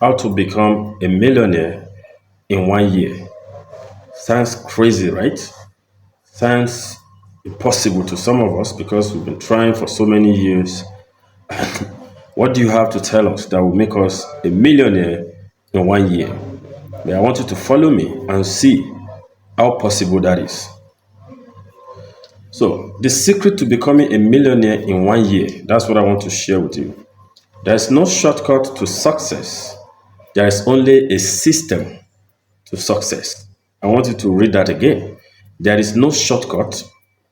how to become a millionaire in 1 year. Sounds crazy, right? Sounds impossible to some of us because we've been trying for so many years. What do you have to tell us that will make us a millionaire in 1 year? But I want you to follow me and see how possible that is. So, the secret to becoming a millionaire in 1 year, that's what I want to share with you. There is no shortcut to success. There is only a system to success. I want you to read that again. There is no shortcut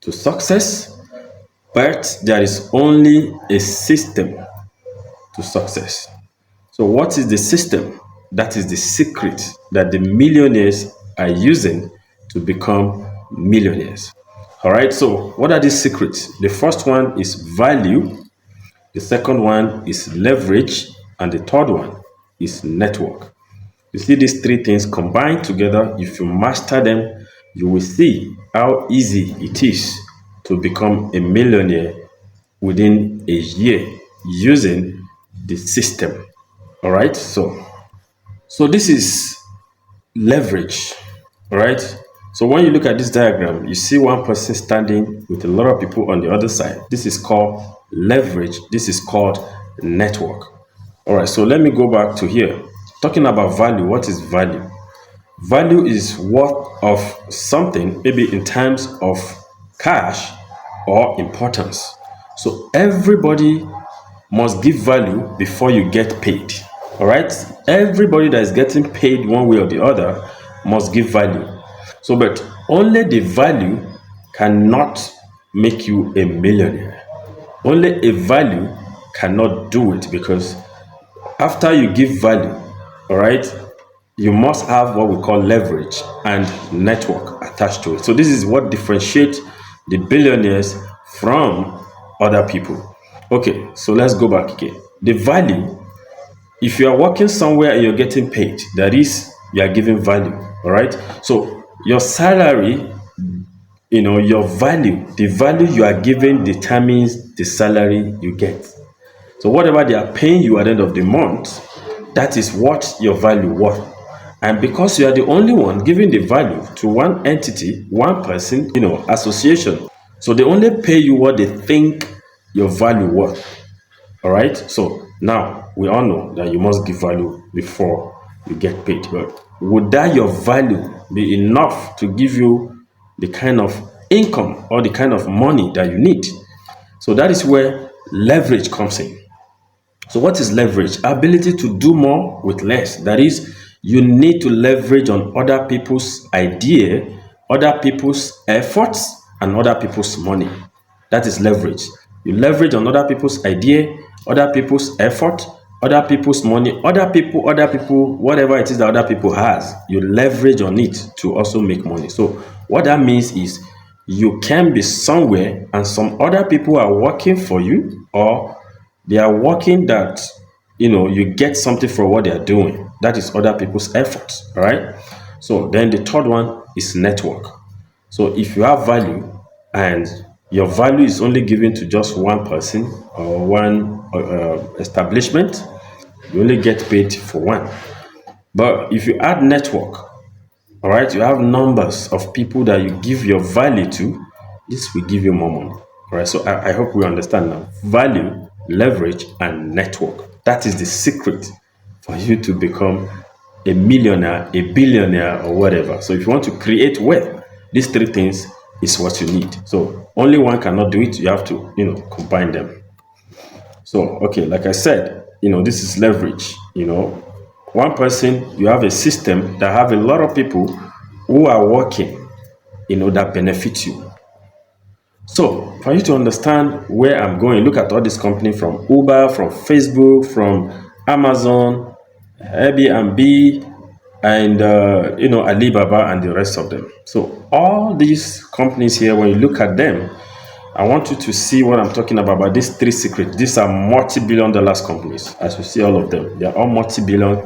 to success, but there is only a system to success. So, what is the system? That is the secret that the millionaires are using to become millionaires. All right, so what are these secrets? The first one is value, the second one is leverage, and the third one is network. You see these three things combined together, if you master them, you will see how easy it is to become a millionaire within a year using the system. All right, so this is leverage. All right, so when you look at this diagram, you see one person standing with a lot of people on the other side. This is called leverage. This is called network. All right, so let me go back to here. Talking about value, what is value? Value is worth of something, maybe in terms of cash or importance. So everybody must give value before you get paid. All right, everybody that is getting paid one way or the other must give value. So, but only the value cannot make you a millionaire. Only a value cannot do it, because after you give value, all right, you must have what we call leverage and network attached to it. So this is what differentiates the billionaires from other people. Okay, so let's go back again. The value, if you are working somewhere and you're getting paid, that is, you are giving value. All right, so your salary, your value, the value you are giving determines the salary you get. So whatever they are paying you at the end of the month, that is what your value worth. And because you are the only one giving the value to one entity, one person, association, so they only pay you what they think your value worth. All right, so now we all know that you must give value before you get paid. But would that your value be enough to give you the kind of income or the kind of money that you need? So that is where leverage comes in. So what is leverage? Ability to do more with less. That is, you need to leverage on other people's idea, other people's efforts, and other people's money. That is leverage. You leverage on other people's idea, other people's effort, other people's money, other people, whatever it is that other people has, you leverage on it to also make money. So what that means is you can be somewhere and some other people are working for you, or they are working that you get something for what they are doing. That is other people's efforts. All right, so then the third one is network. So if you have value and your value is only given to just one person or one establishment, you only get paid for one. But if you add network, all right, you have numbers of people that you give your value to, this will give you more money. All right, so I hope we understand now. Value, leverage, and network. That is the secret for you to become a millionaire, a billionaire, or whatever. So if you want to create wealth, these three things is what you need. So only one cannot do it. You have to, combine them. So, okay, like I said, this is leverage. One person, you have a system that have a lot of people who are working, that benefit you. So for you to understand where I'm going, look at all these companies, from Uber, from Facebook, from Amazon, Airbnb, and Alibaba, and the rest of them. So all these companies here, when you look at them, I want you to see what I'm talking about these three secrets. These are multi-billion dollars companies. As you see, all of them, they are all multi-billion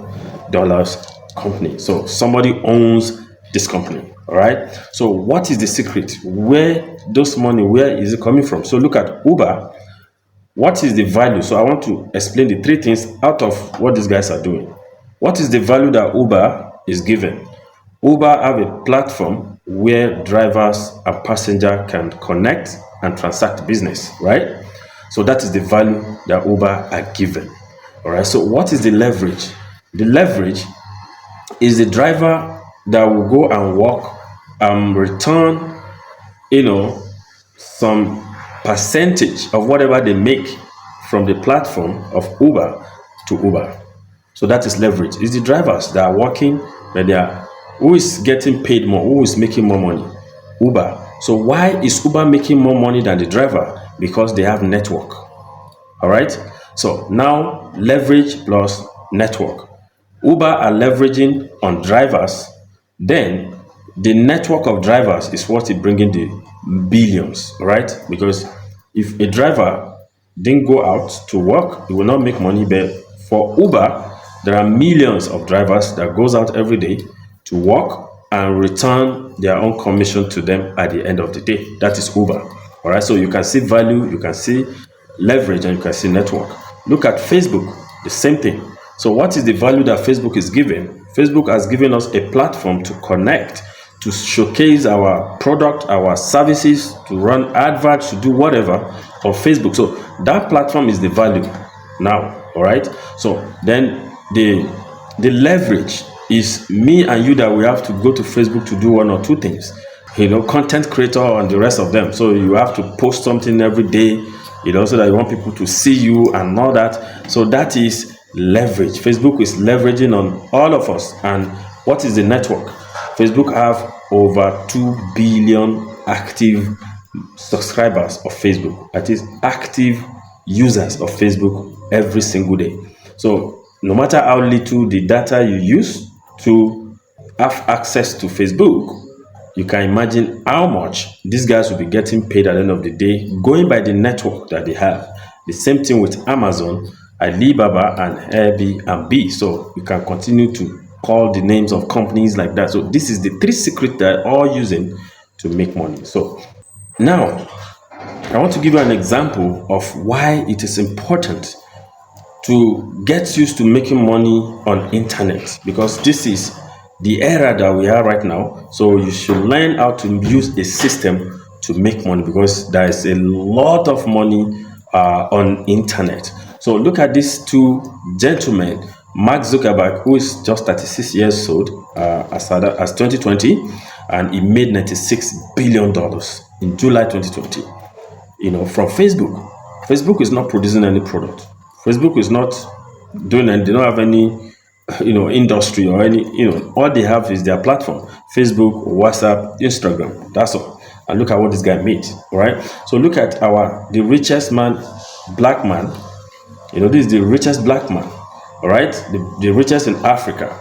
dollars companies. So somebody owns this company. All right, so what is the secret? Where is it coming from? So look at Uber. What is the value? So I want to explain the three things out of what these guys are doing. What is the value that Uber is giving? Uber have a platform where drivers and passenger can connect and transact business, right? So that is the value that Uber are given. All right. So what is the leverage? The leverage is the driver that will go and work and return, you know, some percentage of whatever they make from the platform of Uber to Uber. So that is leverage. It's the drivers that are working, but they are who is getting paid more, who is making more money? Uber. So why is Uber making more money than the driver? Because they have network. All right. So now leverage plus network. Uber are leveraging on drivers. Then the network of drivers is what is bringing the billions, right? Because if a driver didn't go out to work, he will not make money. But for Uber, there are millions of drivers that goes out every day to work and return their own commission to them at the end of the day. That is Uber. All right. So you can see value, you can see leverage, and you can see network. Look at Facebook, the same thing. So what is the value that Facebook is giving? Facebook has given us a platform to connect, to showcase our product, our services, to run adverts, to do whatever on Facebook. So that platform is the value now. All right. So then the leverage is me and you that we have to go to Facebook to do one or two things. Content creator and the rest of them. So you have to post something every day, so that you want people to see you and all that. So that is leverage. Facebook is leveraging on all of us. And what is the network? Facebook have over 2 billion active subscribers of Facebook. That is active users of Facebook every single day. So no matter how little the data you use to have access to Facebook, you can imagine how much these guys will be getting paid at the end of the day, going by the network that they have. The same thing with Amazon, Alibaba, and Airbnb. So you can continue to call the names of companies like that. So this is the three secrets that are all using to make money. So now I want to give you an example of why it is important to get used to making money on internet, because this is the era that we are right now. So you should learn how to use a system to make money, because there is a lot of money on internet. So look at these two gentlemen. Mark Zuckerberg, who is just 36 years old as 2020, and he made $96 billion in July 2020. From Facebook. Facebook is not producing any product. Facebook is not doing, and they don't have any industry or any, all they have is their platform: Facebook, WhatsApp, Instagram. That's all. And look at what this guy made. All right. So look at the richest black man. This is the richest black man. All right. The richest in Africa,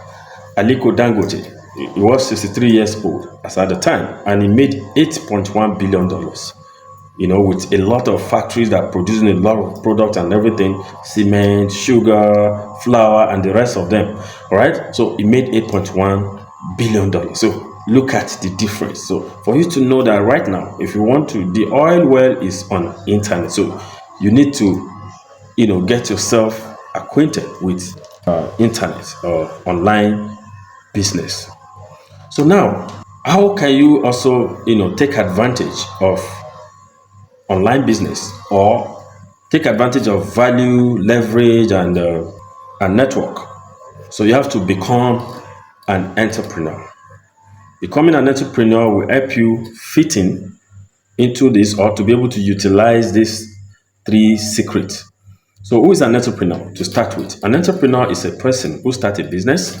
Aliko Dangote. He was 63 years old as at the time, and he made $8.1 billion. With a lot of factories that are producing a lot of product and everything, cement, sugar, flour, and the rest of them. All right. So he made $8.1 billion. So look at the difference. So for you to know that right now, if you want to, the oil well is on internet. So you need to, get yourself acquainted with internet or online business. So now, how can you also, take advantage of online business, or take advantage of value, leverage, and network? So you have to become an entrepreneur. Becoming an entrepreneur will help you fit into this, or to be able to utilize these three secrets. So who is an entrepreneur to start with? An entrepreneur is a person who starts a business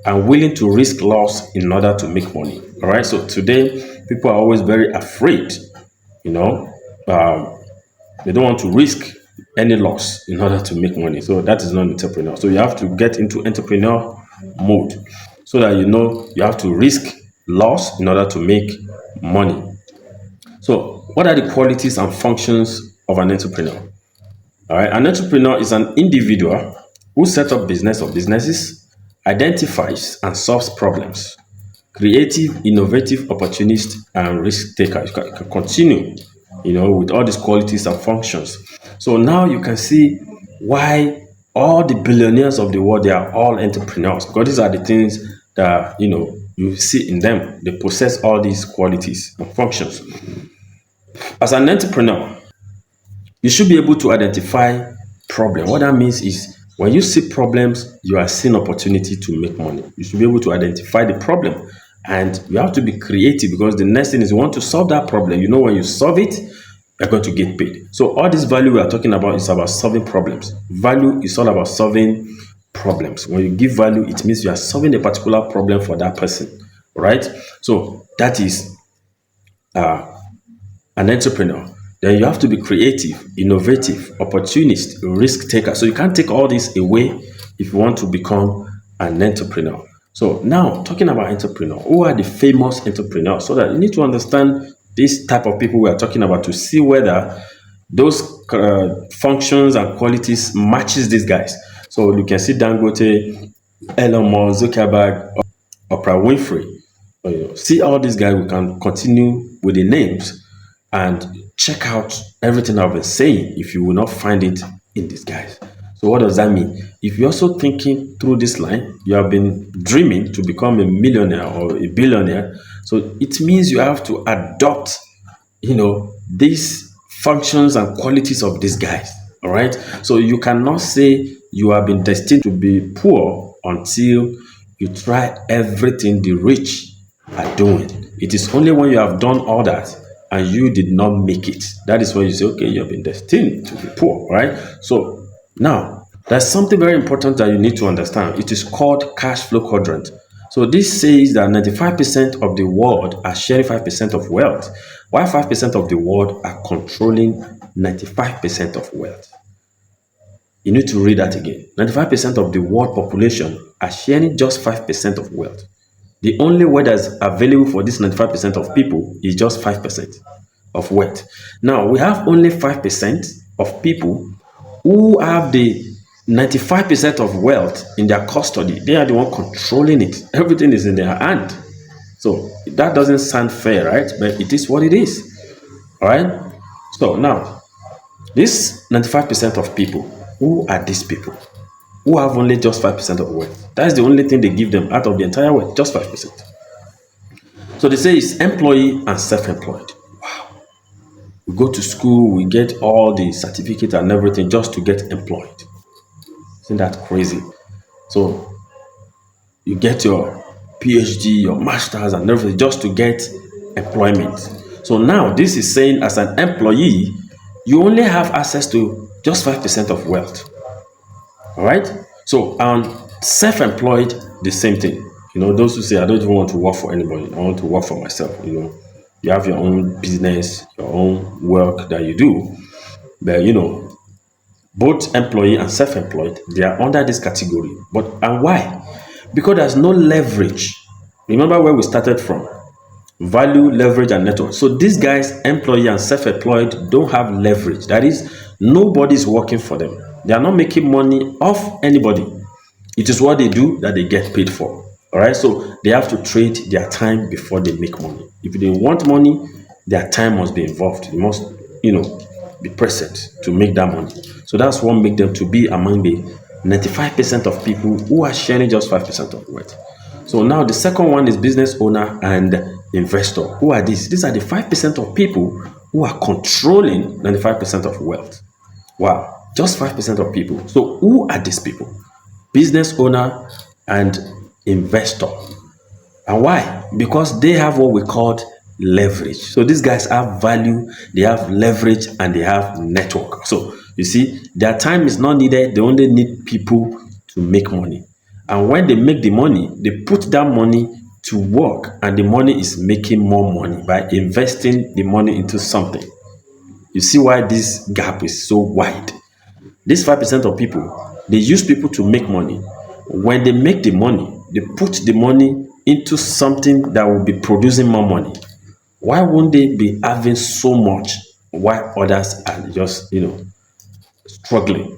and willing to risk loss in order to make money. All right. So today, people are always very afraid, they don't want to risk any loss in order to make money. So that is not an entrepreneur. So you have to get into entrepreneur mode, so that you have to risk loss in order to make money. So what are the qualities and functions of an entrepreneur? All right, an entrepreneur is an individual who sets up business or businesses, identifies and solves problems, creative, innovative, opportunist, and risk taker. You can continue, with all these qualities and functions. So now you can see why All the billionaires of the world, they are all entrepreneurs because these are the things that you see in them. They possess all these qualities and functions. As an entrepreneur, you should be able to identify problem. What that means is when you see problems, you are seeing opportunity to make money. You should be able to identify the problem, and you have to be creative because the next thing is you want to solve that problem. When you solve it, you're going to get paid. So all this value we are talking about is about solving problems. Value is all about solving problems. When you give value, it means you are solving a particular problem for that person, right? So that is an entrepreneur. Then you have to be creative, innovative, opportunist, risk taker. So you can't take all this away if you want to become an entrepreneur. So now talking about entrepreneur, who are the famous entrepreneurs? So that you need to understand this type of people we are talking about to see whether those functions and qualities matches these guys. So you can see Dangote, Elon Musk, Zuckerberg, Oprah Winfrey. See all these guys. We can continue with the names and check out everything I've been saying if you will not find it in these guys. So what does that mean? If you're also thinking through this line, you have been dreaming to become a millionaire or a billionaire. So it means you have to adopt, these functions and qualities of these guys. All right. So you cannot say you have been destined to be poor until you try everything the rich are doing. It is only when you have done all that and you did not make it, that is when you say, okay, you have been destined to be poor, right? So now there's something very important that you need to understand. It is called cash flow quadrant. So this says that 95% of the world are sharing 5% of wealth, while 5% of the world are controlling 95% of wealth. You need to read that again. 95% of the world population are sharing just 5% of wealth. The only way that's available for this 95% of people is just 5% of wealth. Now, we have only 5% of people who have the 95% of wealth in their custody. They are the one controlling it. Everything is in their hand. So that doesn't sound fair, right? But it is what it is. All right. So now, this 95% of people, who are these people? Who have only just 5% of wealth. That's the only thing they give them out of the entire wealth, just 5%. So they say it's employee and self-employed. Wow. We go to school, we get all the certificate and everything just to get employed. Isn't that crazy? So you get your PhD, your master's and everything just to get employment. So now this is saying as an employee, you only have access to just 5% of wealth. All right. So self-employed, the same thing. Those who say I don't even want to work for anybody, I want to work for myself. You have your own business, your own work that you do. But both employee and self-employed, they are under this category. And why? Because there's no leverage. Remember where we started from? Value, leverage, and network. So these guys, employee and self-employed, don't have leverage. That is, nobody's working for them. They are not making money off anybody. It is what they do that they get paid for. All right. So they have to trade their time before they make money. If they want money, their time must be involved. They must, be present to make that money. So that's what makes them to be among the 95% of people who are sharing just 5% of wealth. So now the second one is business owner and investor. Who are these? These are the 5% of people who are controlling 95% of wealth. Wow. Just 5% of people. So who are these people? Business owner and investor. And why? Because they have what we call leverage. So these guys have value, they have leverage, and they have network. So you see, their time is not needed. They only need people to make money. And when they make the money, they put that money to work, and the money is making more money by investing the money into something. You see why this gap is so wide. These 5% of people, they use people to make money. When they make the money, they put the money into something that will be producing more money. Why won't they be having so much while others are just, struggling?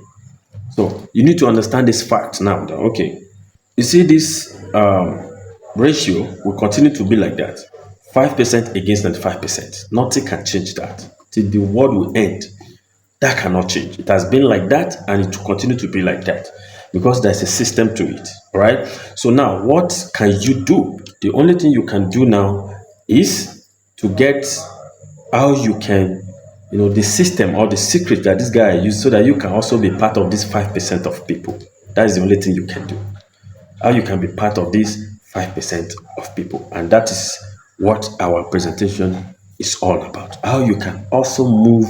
So you need to understand this fact now. That, okay, you see this ratio will continue to be like that. 5% against 95%. Nothing can change that till the world will end. That cannot change. It has been like that and it will continue to be like that because there's a system to it. All right. So now what can you do? The only thing you can do now is to get how you can, the system or the secret that this guy used so that you can also be part of this 5% of people. That is the only thing you can do. How you can be part of this 5% of people. And that is what our presentation is all about. How you can also move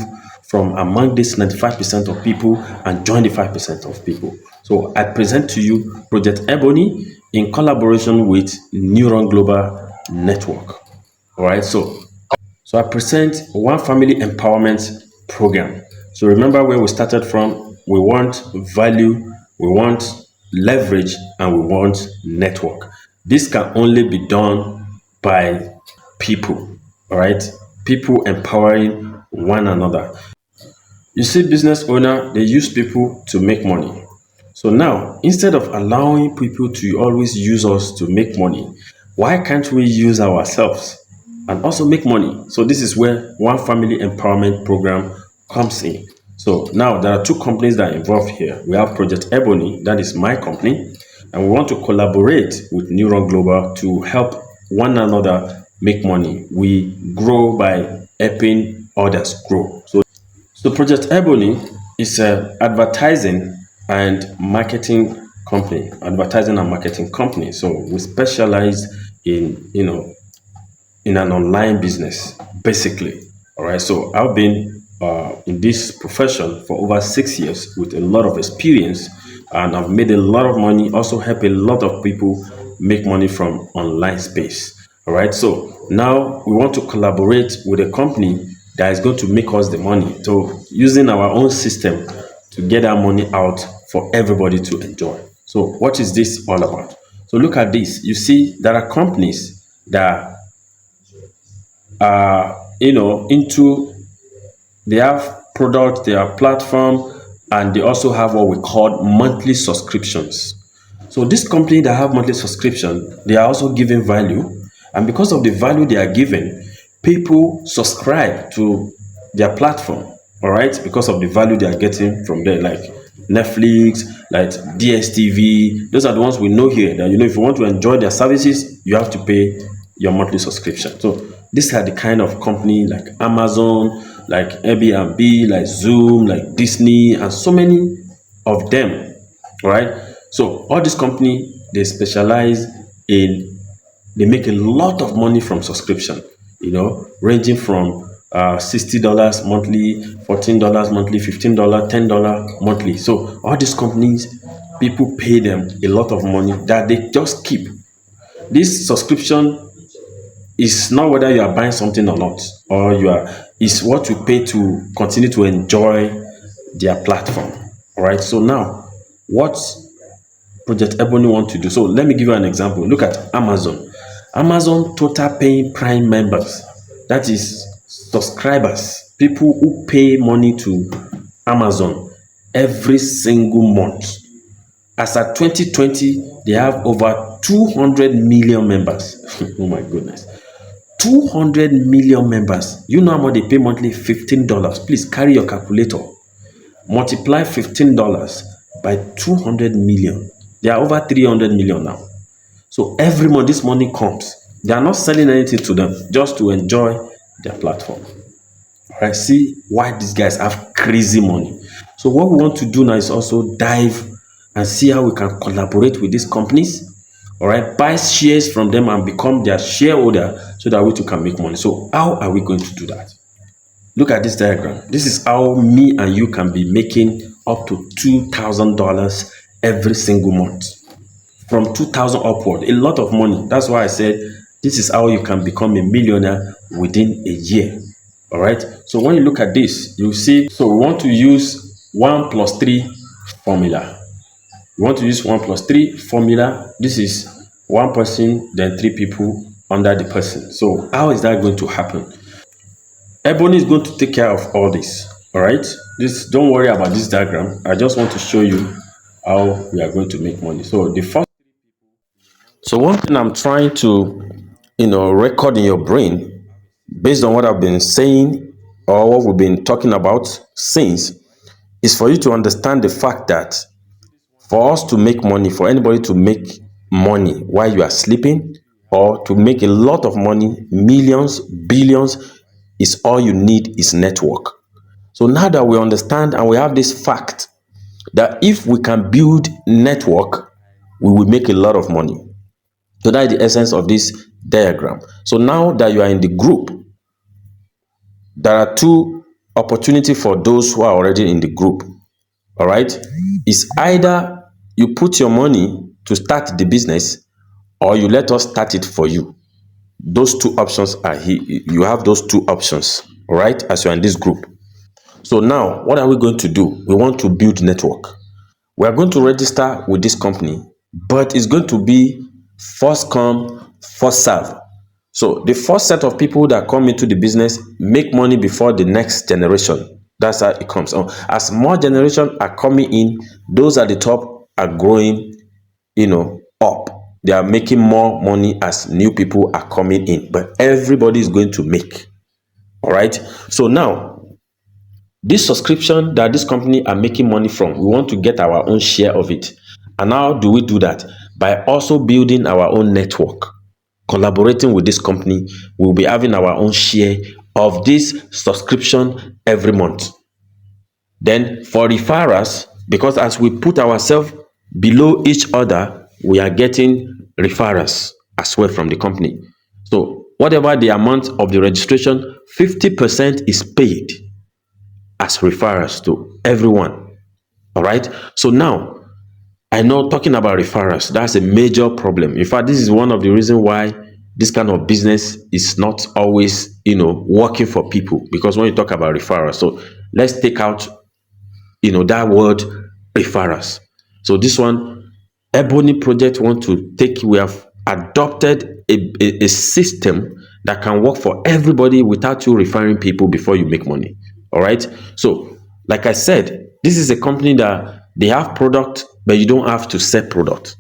from among this 95% of people and join the 5% of people. So I present to you Project Ebony in collaboration with Neuron Global Network. All right, so I present One Family Empowerment Program. So remember where we started from. We want value, we want leverage, and we want network. This can only be done by people, all right? People empowering one another. You see, business owner, they use people to make money. So now, instead of allowing people to always use us to make money, why can't we use ourselves and also make money? So this is where One Family Empowerment Program comes in. So now there are two companies that are involved here. We have Project Ebony, that is my company, and we want to collaborate with Neuron Global to help one another make money. We grow by helping others grow. So Project Ebony is a advertising and marketing company. So we specialize in, in an online business, basically. All right. So I've been in this profession for over 6 years with a lot of experience, and I've made a lot of money. Also, help a lot of people make money from online space. All right. So now we want to collaborate with a company that is going to make us the money. So using our own system to get our money out for everybody to enjoy. So what is this all about? So look at this. You see, there are companies that are into, they have products, they have platform, and they also have what we call monthly subscriptions. So this company that have monthly subscription, they are also giving value, and because of the value they are giving, people subscribe to their platform. All right, because of the value they are getting from there, like Netflix, like DSTV. Those are the ones we know here. That if you want to enjoy their services, you have to pay your monthly subscription. So these are the kind of company like Amazon, like Airbnb, like Zoom, like Disney, and so many of them. All right. So all these company, they specialize in, they make a lot of money from subscription, ranging from $60 monthly, $14 monthly, $15, $10 monthly. So all these companies, people pay them a lot of money that they just keep. This subscription is not whether you are buying something or not, or you are, is what you pay to continue to enjoy their platform. All right. So now, what Project Ebony want to do? So let me give you an example. Look at Amazon. Amazon total paying Prime members, that is subscribers, people who pay money to Amazon every single month. As at 2020, they have over 200 million members. Oh my goodness. 200 million members. You know how much they pay monthly? $15. Please carry your calculator. Multiply $15 by 200 million. They are over 300 million now. So every month this money comes. They are not selling anything to them, just to enjoy their platform. All right, see why these guys have crazy money. So what we want to do now is also dive and see how we can collaborate with these companies. All right, buy shares from them and become their shareholder so that we too can make money. So how are we going to do that? Look at this diagram. This is how me and you can be making up to $2,000 every single month. From 2,000 upward, a lot of money. That's why I said this is how you can become a millionaire within a year. All right. So when you look at this, you see, so we want to use 1 plus 3 formula. We want to use 1 plus 3 formula. This is one person, then 3 people under the person. So how is that going to happen? Ebony is going to take care of all this. All right. This, don't worry about this diagram. I just want to show you how we are going to make money. So the first, so one thing I'm trying to, record in your brain based on what I've been saying or what we've been talking about since, is for you to understand the fact that for us to make money, for anybody to make money while you are sleeping, or to make a lot of money, millions, billions, is all you need is network. So now that we understand and we have this fact that if we can build network, we will make a lot of money. So that is the essence of this diagram. So now that you are in the group, there are two opportunities for those who are already in the group. All right. It's either you put your money to start the business, or you let us start it for you. Those two options are here. You have those two options, all right, as you're in this group. So now, what are we going to do? We want to build network. We are going to register with this company, but it's going to be first come, first serve. So the first set of people that come into the business make money before the next generation. That's how it comes on. As more generations are coming in, those at the top are growing, up. They are making more money as new people are coming in, but everybody is going to make. All right. So now, this subscription that this company are making money from, we want to get our own share of it. And how do we do that? By also building our own network. Collaborating with this company, we'll be having our own share of this subscription every month. Then for referrals, because as we put ourselves below each other, we are getting referrals as well from the company. So whatever the amount of the registration, 50% is paid as referrals to everyone. All right. So now, I know talking about referrals, that's a major problem. In fact, this is one of the reasons why this kind of business is not always, working for people. Because when you talk about referrals, so let's take out, that word referrals. So this one, Ebony Project want to take, we have adopted a system that can work for everybody without you referring people before you make money. All right. So, like I said, this is a company that they have product, but you don't have to sell product.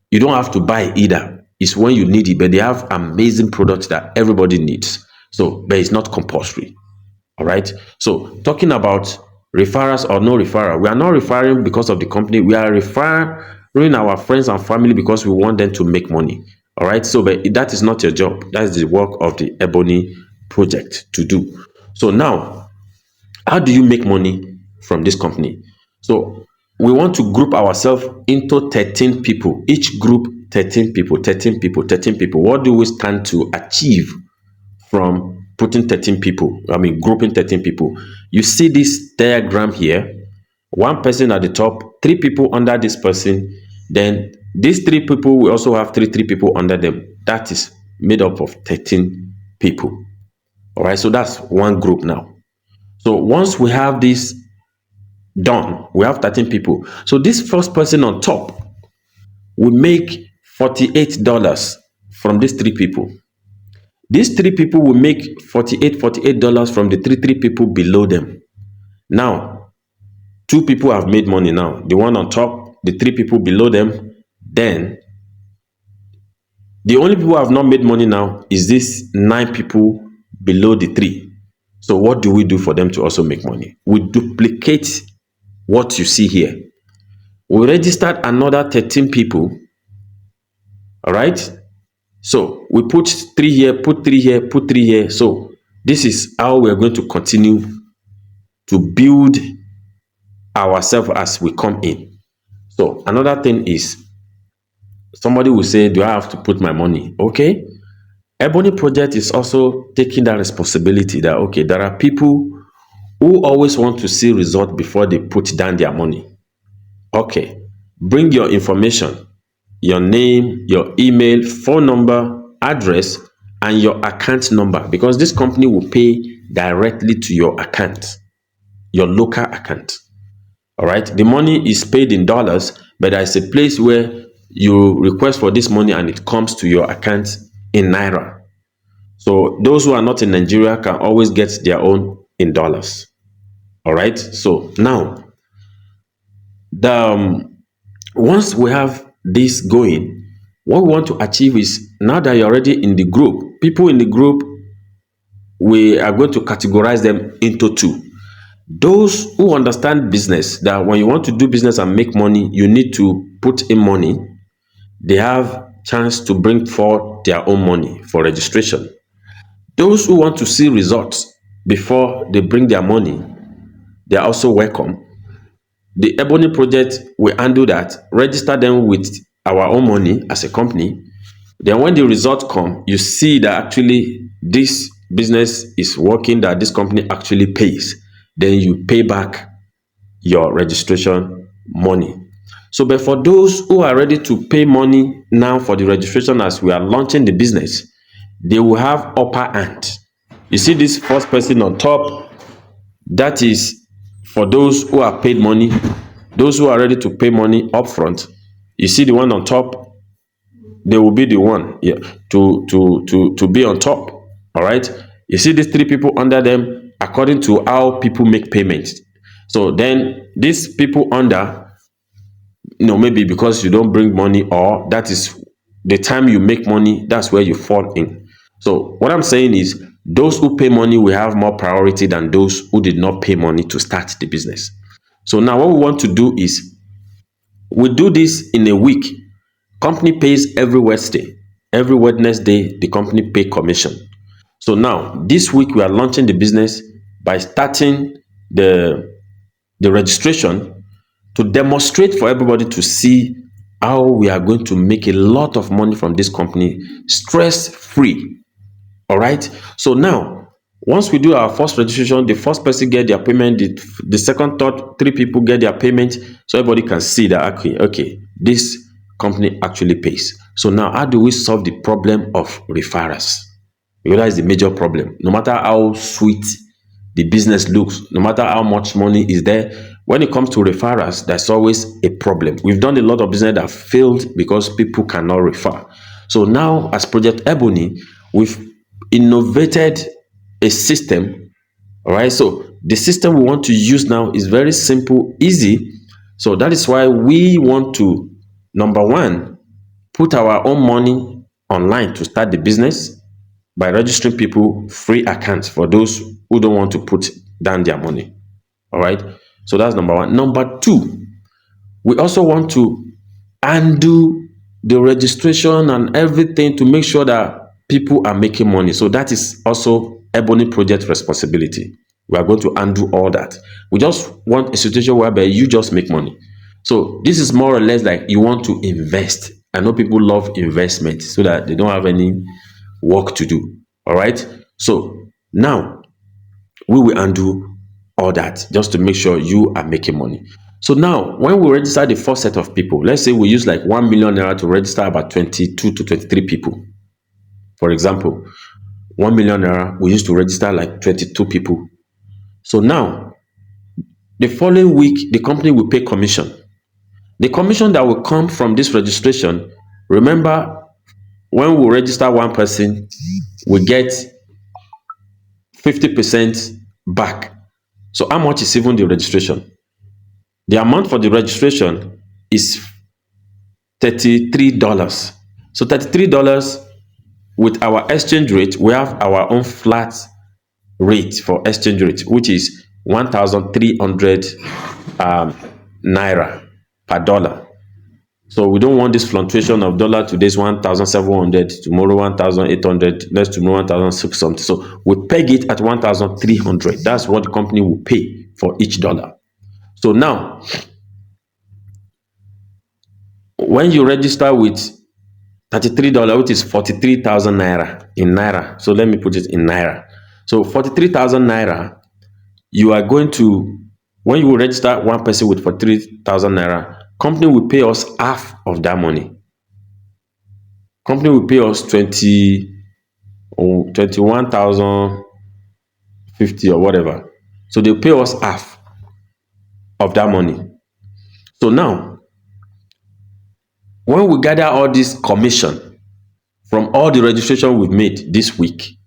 You don't have to buy either. It's when you need it, but they have amazing products that everybody needs. So, but it's not compulsory. All right. So, talking about referrals or no referral, we are not referring because of the company. We are referring our friends and family because we want them to make money. All right. So, but that is not your job. That is the work of the Ebony Project to do. So now, how do you make money from this company? So we want to group ourselves into 13 people. Each group, 13 people, 13 people, 13 people. What do we stand to achieve from putting 13 people? Grouping 13 people. You see this diagram here. One person at the top, 3 people under this person. Then these 3 people, we also have three people under them. That is made up of 13 people. All right, so that's one group now. So once we have this done, we have 13 people. So this first person on top will make $48 from these 3 people. These 3 people will make $48 from the three people below them. Now, 2 people have made money now. The one on top, the 3 people below them. Then, the only people who have not made money now is these 9 people below the 3. So what do we do for them to also make money? We duplicate what you see here. We registered another 13 people. All right. So we put 3 here, put 3 here, put 3 here. So this is how we're going to continue to build ourselves as we come in. So another thing is, somebody will say, do I have to put my money? Okay. Ebony Project is also taking that responsibility that, okay, there are people who always want to see result before they put down their money. Okay, bring your information, your name, your email, phone number, address, and your account number, because this company will pay directly to your account, your local account. All right, the money is paid in dollars, but there's a place where you request for this money and it comes to your account in Naira. So those who are not in Nigeria can always get their own in dollars. All right. So now, once we have this going, what we want to achieve is, now that you're already in the group, people in the group, we are going to categorize them into 2. Those who understand business, that when you want to do business and make money, you need to put in money, they have chance to bring forth their own money for registration. Those who want to see results before they bring their money, they are also welcome. The Ebony project will handle that, register them with our own money as a company. Then when the result come, you see that actually this business is working, that this company actually pays. Then you pay back your registration money. So, but for those who are ready to pay money now for the registration as we are launching the business, they will have upper hand. You see this first person on top, that is for those who are paid money, those who are ready to pay money upfront. You see the one on top, they will be the one, yeah, to be on top. All right. You see these three people under them according to how people make payments. So then these people under, maybe because you don't bring money, or that is the time you make money, that's where you fall in. So what I'm saying is, those who pay money will have more priority than those who did not pay money to start the business. So now what we want to do is, we do this in a week. Company pays every Wednesday. Every Wednesday, the company pay commission. So now this week we are launching the business by starting the registration, to demonstrate for everybody to see how we are going to make a lot of money from this company, stress free. All right. So now, once we do our first registration, the first person get their payment, the second, third, three people get their payment, so everybody can see that okay, this company actually pays. So now, how do we solve the problem of referrals? Because that is the major problem. No matter how sweet the business looks, no matter how much money is there, when it comes to referrals, there's always a problem. We've done a lot of business that failed because people cannot refer. So now, as Project Ebony, we've innovated a system. All right. So the system we want to use now is very simple, easy. So that is why we want to, number one, put our own money online to start the business by registering people free accounts for those who don't want to put down their money. All right. So that's number one. Number two, we also want to undo the registration and everything to make sure that people are making money. So that is also Ebony Project responsibility. We are going to undo all that. We just want a situation whereby you just make money. So this is more or less like you want to invest. I know people love investment so that they don't have any work to do. All right. So now we will undo all that just to make sure you are making money. So now, when we register the first set of people, let's say we use like 1 million naira to register about 22 to 23 people. For example, 1 million naira, we used to register like 22 people. So now, the following week, the company will pay commission. The commission that will come from this registration, remember, when we register one person, we get 50% back. So how much is even the registration? The amount for the registration is $33. So $33 with our exchange rate, we have our own flat rate for exchange rate, which is 1,300 naira per dollar. So we don't want this fluctuation of dollar. Today's 1,700, tomorrow 1,800, next tomorrow 1,600 something. So we peg it at 1,300. That's what the company will pay for each dollar. So now, when you register with $33, which is 43,000 naira in naira. So let me put it in naira. So 43,000 naira, you are going to, when you register one person with 43,000 naira, company will pay us half of that money. Company will pay us 21,050 or whatever. So they'll pay us half of that money. So now, when we gather all this commission from all the registration we've made this week,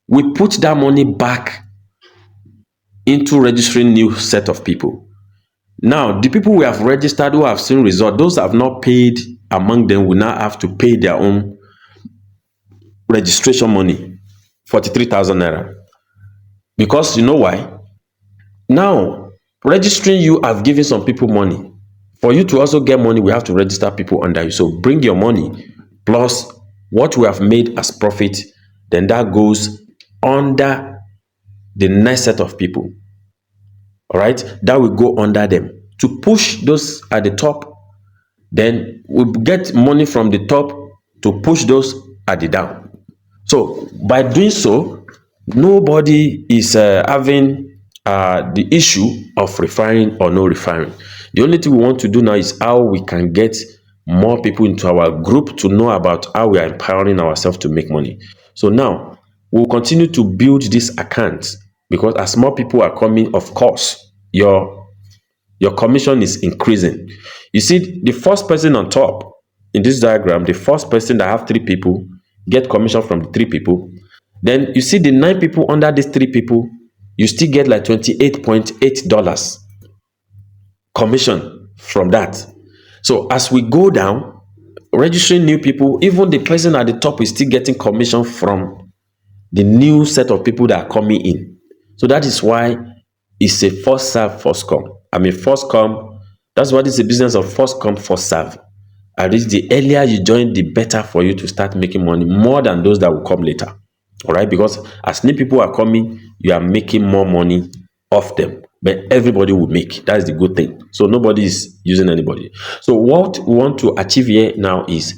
we put that money back into registering new set of people. Now, the people we have registered who have seen result, those have not paid among them will now have to pay their own registration money, 43,000 naira. Because you know why? Now, registering you, I've given some people money. For you to also get money, we have to register people under you. So bring your money plus what we have made as profit, then that goes under the next set of people. All right, that will go under them to push those at the top. Then we get money from the top to push those at the down. So by doing so, nobody is having the issue of refiring or no refiring. The only thing we want to do now is how we can get more people into our group to know about how we are empowering ourselves to make money. So now we'll continue to build this account, because as more people are coming, of course, your commission is increasing. You see, the first person on top in this diagram, the first person that have 3 people get commission from the 3 people. Then you see the 9 people under these 3 people, you still get like $28.8 commission from that. So as we go down, registering new people, even the person at the top is still getting commission from the new set of people that are coming in. So that is why it's a first serve, first come. I mean, first come, that's what is a business of first come, first serve. At least the earlier you join, the better for you to start making money, more than those that will come later. All right, because as new people are coming, you are making more money off them, but everybody will make. That is the good thing. So nobody is using anybody. So what we want to achieve here now is,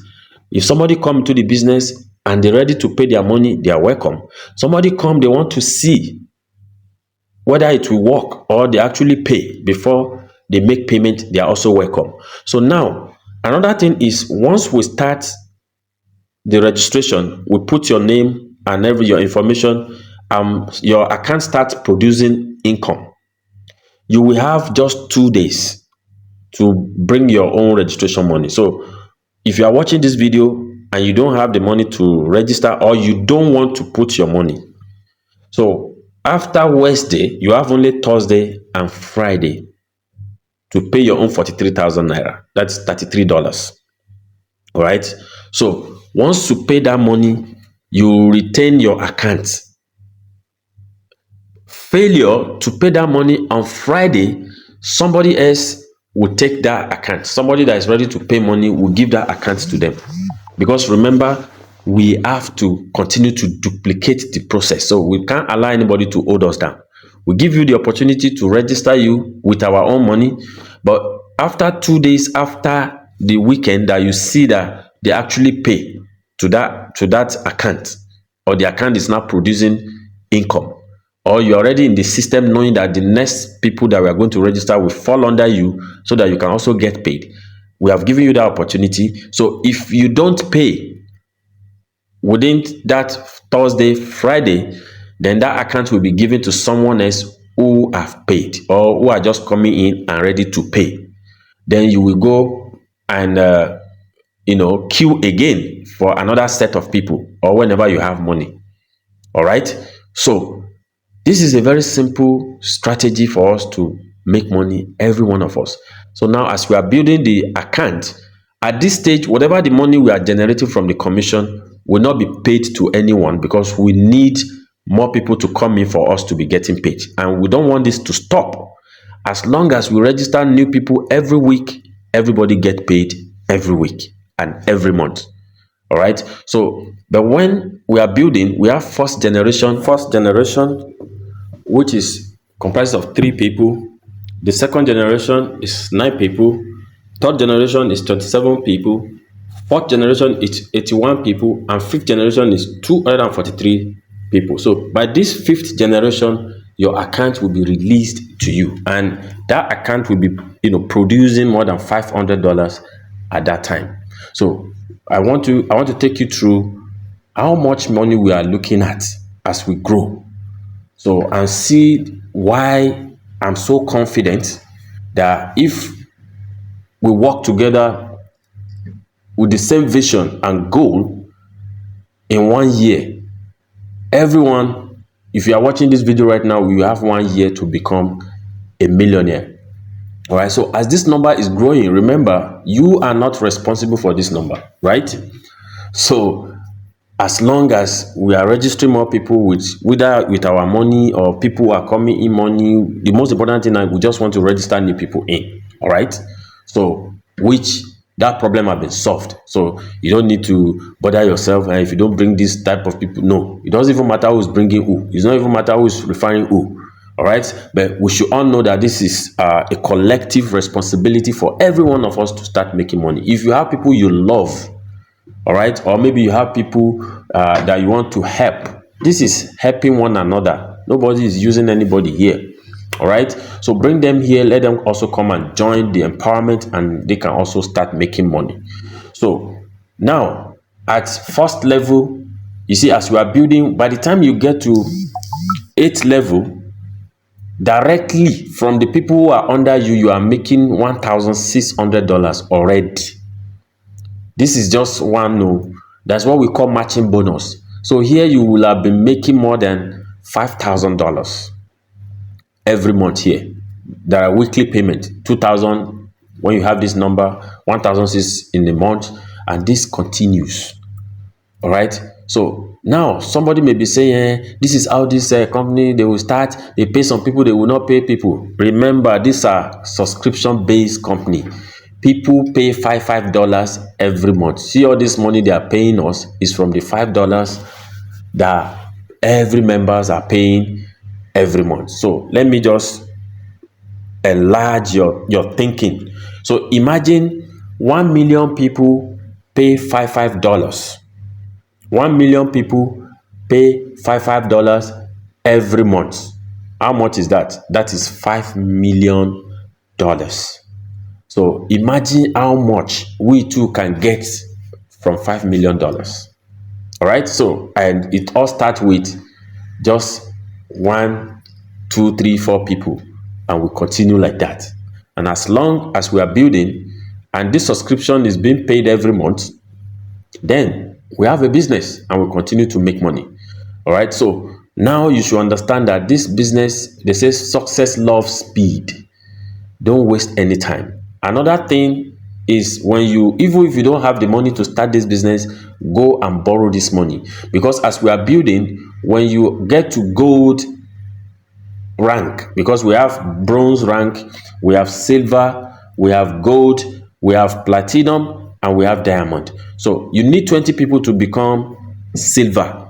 if somebody come to the business and they're ready to pay their money, they are welcome. Somebody come, they want to see whether it will work or they actually pay before they make payment, they are also welcome. So now, another thing is, once we start the registration, we put your name and your information, your account starts producing income. You will have just 2 days to bring your own registration money. So if you are watching this video and you don't have the money to register, or you don't want to put your money, so after Wednesday, you have only Thursday and Friday to pay your own 43,000 naira. That's $33. All right. So once you pay that money, you retain your account. Failure to pay that money on Friday, somebody else will take that account. Somebody that is ready to pay money will give that account to them. Because remember, we have to continue to duplicate the process. So we can't allow anybody to hold us down. We give you the opportunity to register you with our own money. But after 2 days after the weekend that you see that they actually pay to that account, or the account is now producing income, or you're already in the system knowing that the next people that we are going to register will fall under you so that you can also get paid, we have given you that opportunity. So if you don't pay within that Thursday, Friday, then that account will be given to someone else who have paid, or who are just coming in and ready to pay. Then you will go and queue again for another set of people, or whenever you have money. All right. So this is a very simple strategy for us to make money, every one of us. So now, as we are building the account, at this stage, whatever the money we are generating from the commission will not be paid to anyone, because we need more people to come in for us to be getting paid. And we don't want this to stop. As long as we register new people every week, everybody get paid every week and every month. All right. So, but when we are building, we have first generation, which is comprised of 3 people. The second generation is 9 people. Third generation is 27 people. Fourth generation is 81 people. And fifth generation is 243 people. So by this 5th generation, your account will be released to you. And that account will be, producing more than $500 at that time. So I want to take you through how much money we are looking at as we grow. So, and see why I'm so confident that if we work together with the same vision and goal, in 1 year, everyone, if you are watching this video right now, you have 1 year to become a millionaire. All right. So as this number is growing, remember, you are not responsible for this number, right? So as long as we are registering more people with whether with our money or people who are coming in money, the most important thing is we just want to register new people in. All right. So which that problem has been solved. So you don't need to bother yourself. And if you don't bring this type of people, no, it doesn't even matter who's bringing who. It doesn't even matter who's referring who. All right. But we should all know that this is a collective responsibility for every one of us to start making money. If you have people you love, all right, or maybe you have people that you want to help, this is helping one another. Nobody is using anybody here. All right, so bring them here, let them also come and join the empowerment, and they can also start making money. So now at first level, you see, as you are building, by the time you get to 8th level, directly from the people who are under you, you are making $1,600 already. This is just one. No, that's what we call matching bonus. So here you will have been making more than $5,000 every month here. There are weekly payment, 2,000 when you have this number, 1,006 in the month, and this continues. All right. So now somebody may be saying, this is how this company, they will start, they pay some people, they will not pay people. Remember, these are subscription-based company. People pay $5 every month. See, all this money they are paying us is from the $5 that every members are paying every month. So let me just enlarge your thinking. So imagine 1 million people pay $5. 1 million people pay $5 every month. How much is that? That is $5 million. So imagine how much we too can get from $5 million. All right. So, and it all starts with just 1, 2, 3, 4 people, and we continue like that. And as long as we are building and this subscription is being paid every month, then we have a business and we continue to make money. All right. So now you should understand that this business, they say success loves speed. Don't waste any time. Another thing is, when you, even if you don't have the money to start this business, go and borrow this money. Because as we are building, when you get to gold rank, because we have bronze rank, we have silver, we have gold, we have platinum, and we have diamond. So you need 20 people to become silver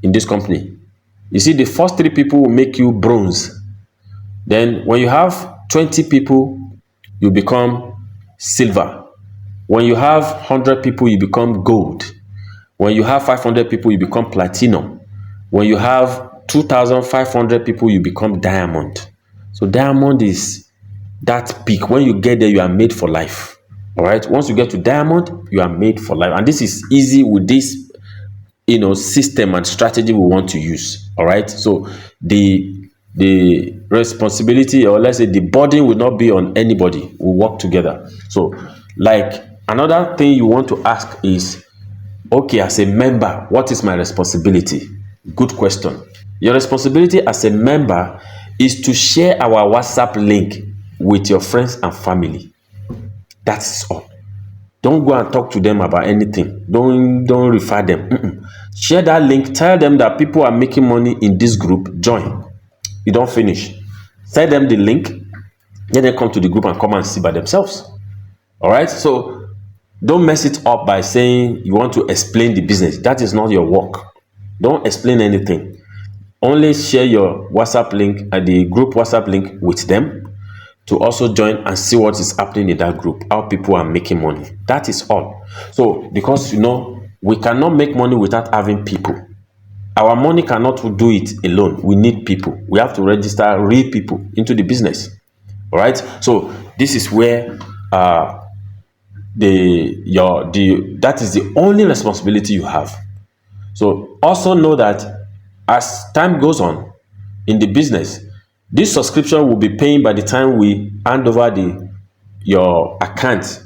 in this company. You see, the first 3 people will make you bronze. Then when you have 20 people, you become silver. When you have 100 people, you become gold. When you have 500 people, you become platinum. When you have 2,500 people, you become diamond. So diamond is that peak. When you get there, you are made for life. All right. Once you get to diamond, you are made for life. And this is easy with this, system and strategy we want to use. All right. So the responsibility, or let's say the burden, will not be on anybody. We'll work together. So like, another thing you want to ask is, okay, as a member, what is my responsibility? Good question. Your responsibility as a member is to share our WhatsApp link with your friends and family. That's all. Don't go and talk to them about anything. Don't refer them. Share that link. Tell them that people are making money in this group. Join. You don't finish. Send them the link. Then they come to the group and come and see by themselves. All right. So don't mess it up by saying you want to explain the business. That is not your work. Don't explain anything. Only share your WhatsApp link and the group WhatsApp link with them to also join and see what is happening in that group, how people are making money. That is all. So because we cannot make money without having people. Our money cannot do it alone. We need people. We have to register real people into the business. All right. So this is where that is the only responsibility you have. So also know that as time goes on in the business, this subscription will be paying by the time we hand over your account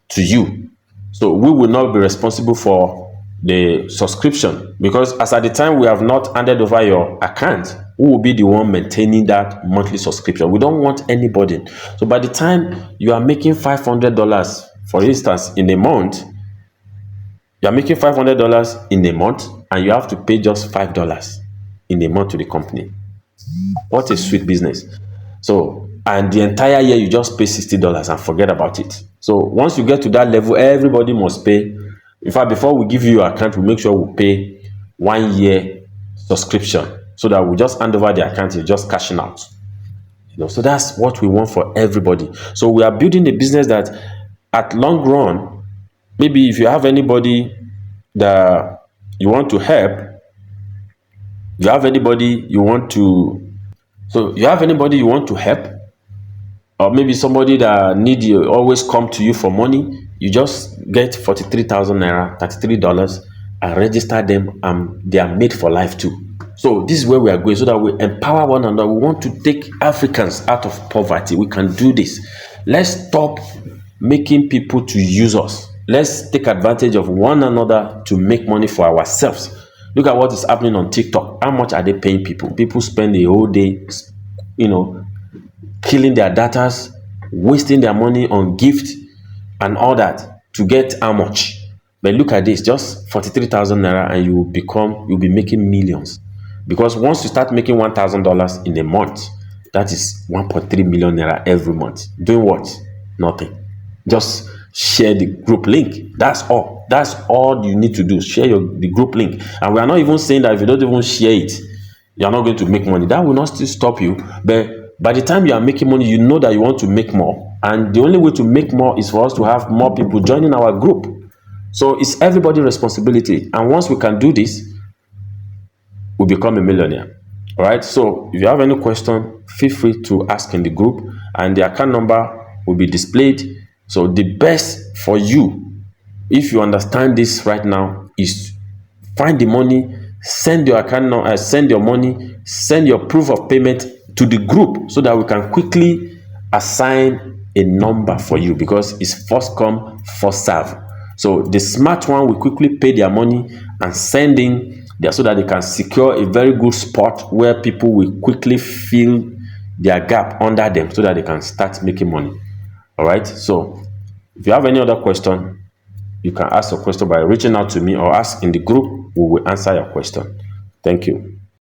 to you. So we will not be responsible for the subscription, because as at the time we have not handed over your account, we will be the one maintaining that monthly subscription. We don't want anybody. So by the time you are making $500, for instance, in a month, You're making $500 in a month and you have to pay just $5 in a month to the company. What a sweet business. So, and the entire year you just pay $60 and forget about it. So once you get to that level, everybody must pay. In fact, before we give you your account, we make sure we pay 1 year subscription so that we just hand over the account, you're just cashing out. So that's what we want for everybody. So we are building a business that at long run, maybe if you have anybody that you want to help, you have anybody you want to you have anybody you want to help, or maybe somebody that need you always come to you for money, you just get 43,000 naira, $33, and register them, and they are made for life too. So this is where we are going, so that we empower one another. We want to take Africans out of poverty. We can do this. Let's stop making people to use us. Let's take advantage of one another to make money for ourselves. Look at what is happening on TikTok. How much are they paying people? People spend a whole day, killing their datas, wasting their money on gift and all that to get how much? But look at this, just 43,000 naira and you'll be making millions. Because once you start making $1,000 in a month, that is 1.3 million naira every month. Doing what? Nothing. Just share the group link. That's all. That's all you need to do. Share the group link. And we are not even saying that if you don't even share it, you're not going to make money. That will not still stop you. But by the time you are making money, you know that you want to make more. And the only way to make more is for us to have more people joining our group. So it's everybody's responsibility. And once we can do this, we become a millionaire. All right. So if you have any question, feel free to ask in the group, and the account number will be displayed. So the best for you, if you understand this right now, is find the money, send your account number, send your money, send your proof of payment to the group, so that we can quickly assign a number for you, because it's first come, first serve. So the smart one will quickly pay their money and send in there, so that they can secure a very good spot where people will quickly fill their gap under them, so that they can start making money. All right. So if you have any other question, you can ask a question by reaching out to me or ask in the group. We will answer your question. Thank you.